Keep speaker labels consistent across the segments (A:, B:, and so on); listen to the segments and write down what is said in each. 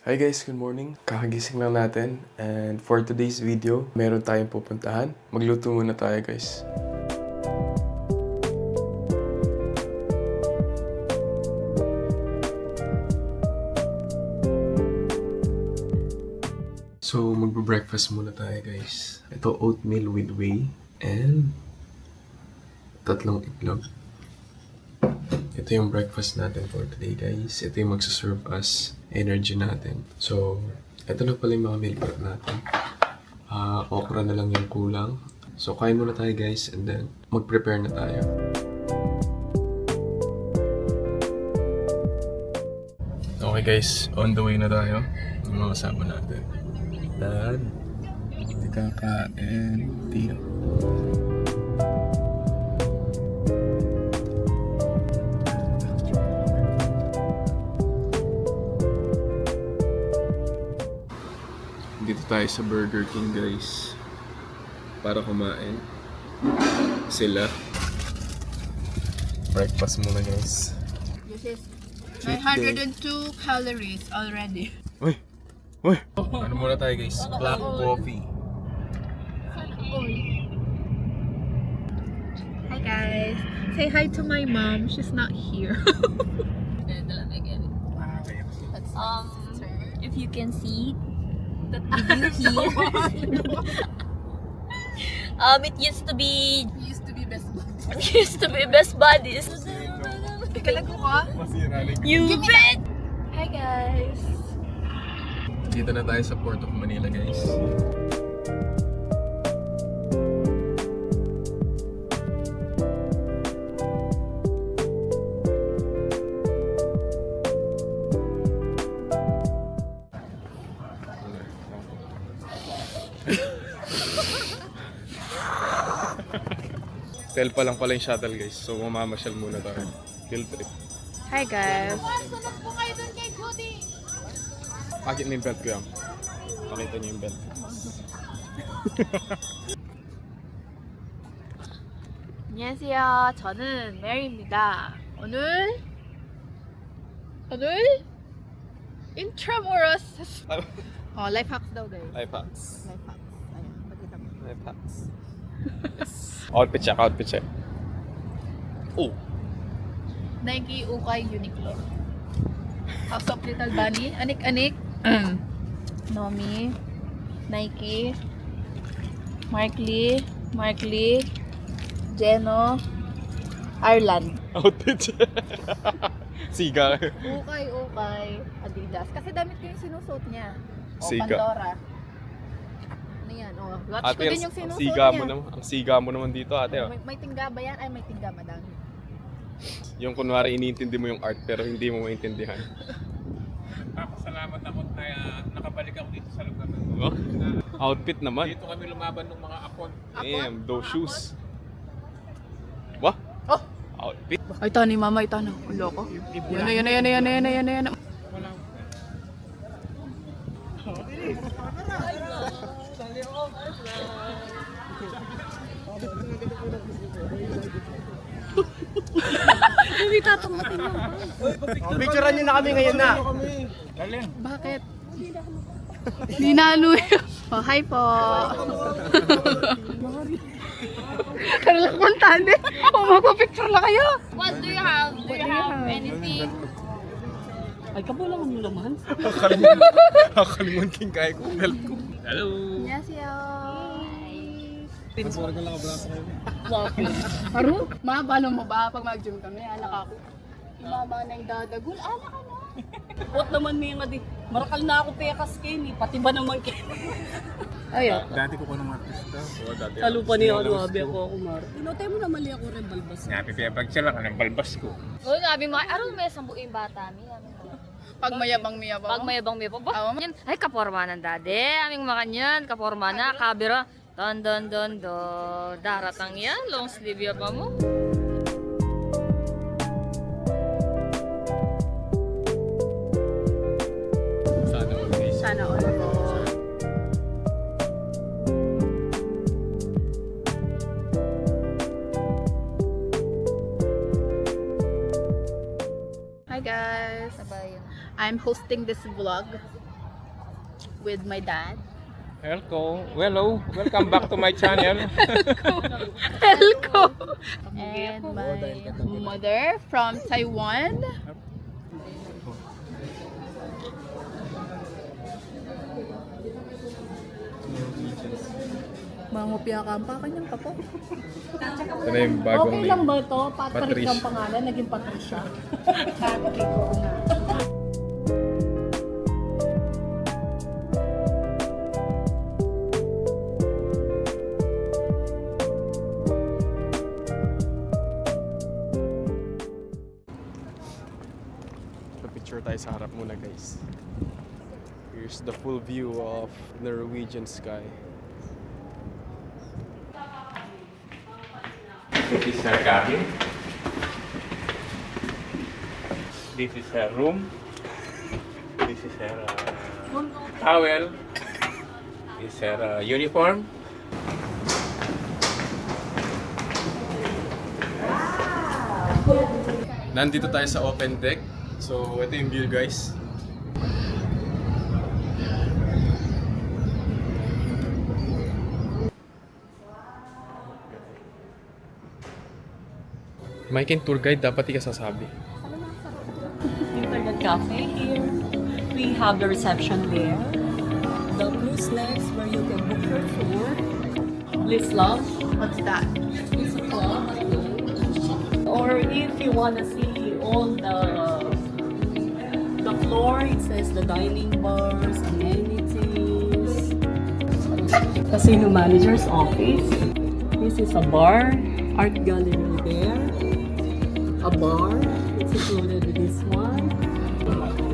A: Hi guys, good morning. Kakagising lang natin and for today's video, meron tayong pupuntahan. Magluto muna tayo guys. So, magbe-breakfast muna tayo guys. Ito oatmeal with whey and tatlong itlog. Ito yung breakfast natin for today guys. Ito yung magsaserve as energy natin. So, ito na pala yung mga meal prep natin. Okra na lang yung kulang. So, kain muna tayo guys and then mag-prepare na tayo. Okay guys, on the way na tayo. Yung mga kasama natin. Dad, Kaka, and Tio. Dito tayo sa Burger King guys para kumain sila. Breakfast muna guys.
B: This is 902 calories already.
A: Uy! Uy! Ano muna tayo guys? Black coffee.
B: Hi guys. Say hi to my mom. She's not here.
C: If you can see that video here, it used to be best buddies.
B: Kalago ka?
C: You bet. Hi guys.
A: Dito na tayo sa Port of Manila guys. Tel pa lang pala yung shuttle guys. So mamamasyal muna tayo. Field trip.
B: Hi guys.
A: Pakit mo yung belt ko yan. Pakita niyo yung belt.
B: 안녕하세요. 저는 메리입니다. 오늘 Intramuros. Life hacks daw guys.
A: Life hacks.
B: Life hacks. Ayun, pakita mo.
A: Life hacks. Outfit check, outfit check. Oh!
B: Nike, Ukay, Uniqlo. House of Little Bunny. Anik-anik. Nomi. Nike. Mark Lee. Jeno. Ireland.
A: Outfit check. Siga.
B: Ukay. Adidas. Kasi damit ko yung sinusuot niya. O,
A: Siga.
B: Pandora. Ano yan? O, watch ko
A: Ate,
B: din yung
A: ang
B: sinusuot
A: siga
B: niya.
A: mo naman. Ang siga mo naman dito ate. Oh.
B: May tingga ba yan? Ay, may tingga madami.
A: Yung kunwari iniintindi mo yung art pero hindi mo maintindihan.
D: Salamat ako na nakabalik ako dito sa lugar na
A: Oh? Outfit naman.
D: Dito kami lumaban ng mga apon.
A: Damn, those shoes. Wah?
B: Oh!
A: Outfit.
B: Ay, tani mama, ay tani. Ang loko. Yan.
D: Wala.
B: Hindi tatangatin mo.
E: Picturean nyo na kami ngayon na.
B: Bakit? Ninalo yun. Oh, hi po. Karala kong tani. Magpa-picture lang kayo.
C: What do you have? Do you have anything?
E: Ay, kabulangan mo naman.
A: Nakakalimutan king kaya ko. Belt ko. Hello.
B: 안녕하세요.
D: Maswarga lang abra sa kayo.
B: Haru, mabalo mo ba pag mag-gym kami? Anak ako. Mama na yung dadagul. Anak ka na.
E: What naman niya nga di. Marakal na ako pekas Kenny. Pati ba naman Kenny?
B: Ayun.
D: Dati ko ng artista.
A: dati.
E: Kalupa niya ako. Abi ako kumar. Tinotay mo na mali ako rin balbas.
D: Napipiyapag siya lang ng balbas ko.
C: Oh, nabi mo, aron may sambu yung bata mi.
B: Pag mayabang.
C: Pag mayabang may
B: Oo.
C: yan. Ay, kaporma ng dade. Aming makanyan, kaporma na, kabira. Don. Daratang yan, long sleeve ya pa mo.
B: Sana all.
C: Sabay yun.
B: I'm hosting this vlog with my dad.
D: Hello. Welcome back to my channel.
B: Elko! And my mother from Taiwan. Mangopya ka pa, kanyang kapo.
A: Ito na yung bagong
E: Okay
A: name.
E: lang ba ito? Patrick
A: Patricia.
E: ang pangalan, naging Patricia. Patrick, oo nga.
A: Picture tayo sa harap muna guys. Here's the full view of Norwegian sky.
D: This is her cabin. This is her room. This is her towel. This is her uniform.
A: Nandito tayo sa open deck. So, ito yung view guys. Mike and tour guide, dapat ikasasabi.
E: Internet cafe here. We have the reception there. The blue snacks where you can book your tour. Bliss Lounge.
B: What's that?
E: It's a club. Or if you want to see all the floor, it says the dining bars, amenities. Casino manager's office. This is a bar, art gallery there. A bar, it's included with this one.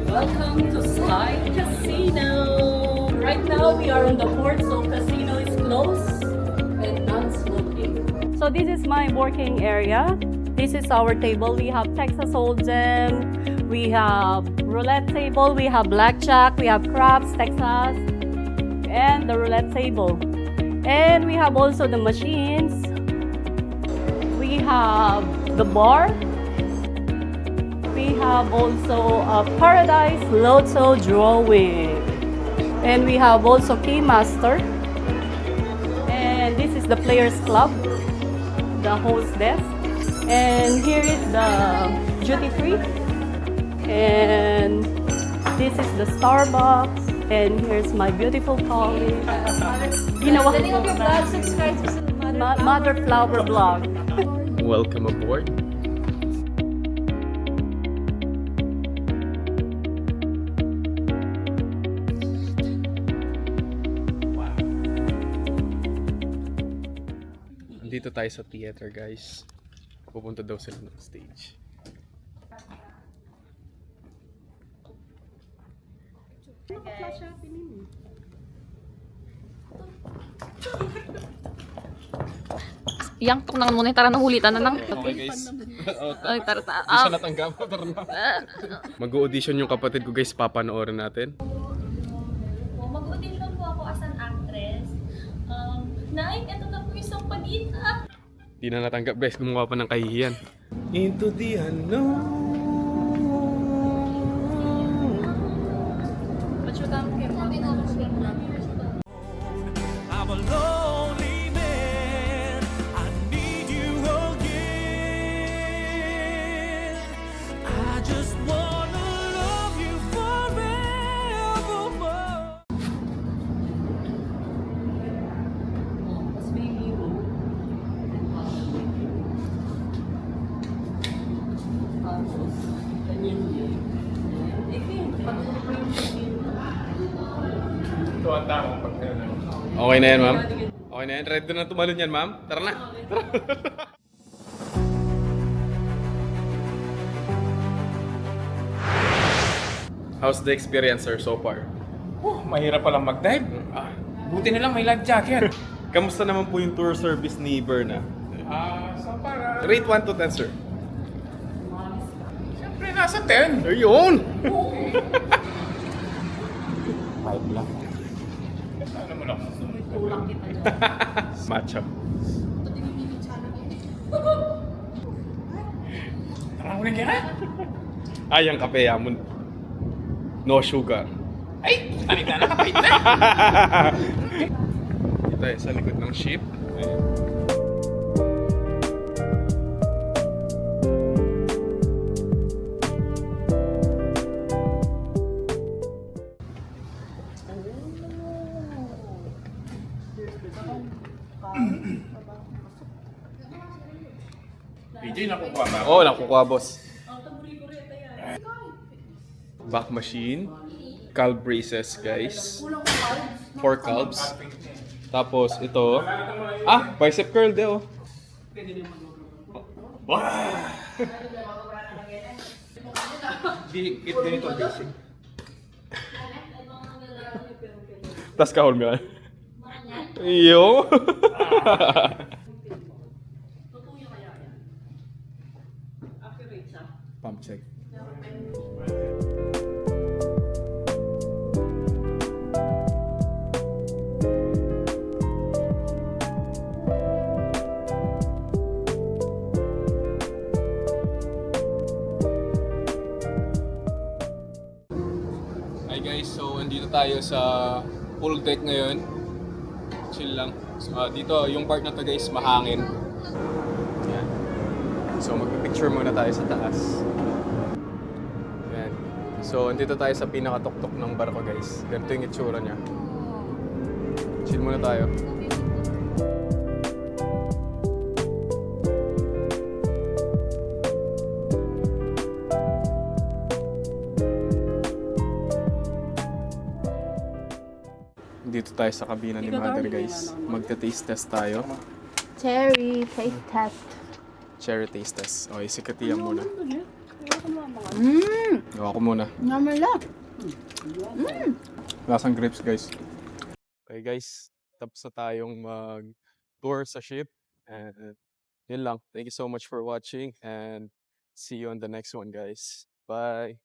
E: Welcome to Sky Casino. Right now we are on the port, so casino is closed and non-smoking. So this is my working area. This is our table. We have Texas Hold'em, we have roulette table, we have blackjack, we have craps, Texas, and the roulette table. And we have also the machines. We have the bar. We have also a Paradise Lotto drawing. And we have also Keymaster. And this is the Players Club, the host desk. And here is the duty free. And this is the Starbucks. And here's my beautiful colleague. You know what?
C: The name of your vlog, subscribe to
E: Mother Flower Vlog.
A: Welcome aboard. Dito tayo sa theater guys. Pupunta daw sila ng stage.
C: Yang tok nang muna tara nang hulitan na nang.
A: Okay guys.
C: Ay, tara.
A: Hindi siya natanggap. Mag-audition yung kapatid ko guys. Papanoorin natin.
F: Mag-audition po ako as an actress. Naing, ito na po isang pagita.
A: Di na natanggap guys. Gumawa pa ng kahihiyan. Into the unknown.
G: I'm a lonely man. I need you again. I just wanna love you forevermore.
E: Tapos may hero. Tapos, ganyan din.
D: Ito ang tamang pagkailan.
A: Okay na yan ma'am? Okay na yan? Ready na tumalon yan ma'am? Tara na! How's the experience sir so far?
D: Mahirap palang mag-dive. Buti na lang may life jacket.
A: Kamusta naman po yung tour service ni Berna?
D: So para...
A: Rate 1 to 10 sir.
D: Siyempre, nasa 10.
A: Ayun!
D: 5 lang. Ano mo lang?
A: Matcha.
D: Tara mo na kaya?
A: Ay, ang kape yamon. No sugar.
D: Ay! Pamit na, nakapait na!
A: Dito tayo sa likod ng ship. Ayan.
D: AJ, nakukuha ba?
A: Oo, nakukuha, boss. Back machine. Calv braces, guys. 4 calves. Tapos, ito. Bicep curl, de, oh.
D: Ganito basic.
A: Tas kahol nga. Iyo. Pump check. Hi guys, so andito tayo sa pool deck ngayon. Chill lang. So, dito, yung part na to guys, mahangin. Yan. So magpipicture muna tayo sa taas. Yan. So andito tayo sa pinakatuktok ng barko guys. Ganito yung itsura niya. Chill muna tayo. Dito tayo sa kabina ni Mother guys. Magta-taste test tayo.
B: Cherry, taste test.
A: Cherry taste test. Okay, si Katia muna. Gawa ko muna.
B: Naman lang.
A: Lasang grapes guys. Okay guys, tapos na tayong mag-tour sa ship. And yun lang. Thank you so much for watching and see you on the next one guys. Bye!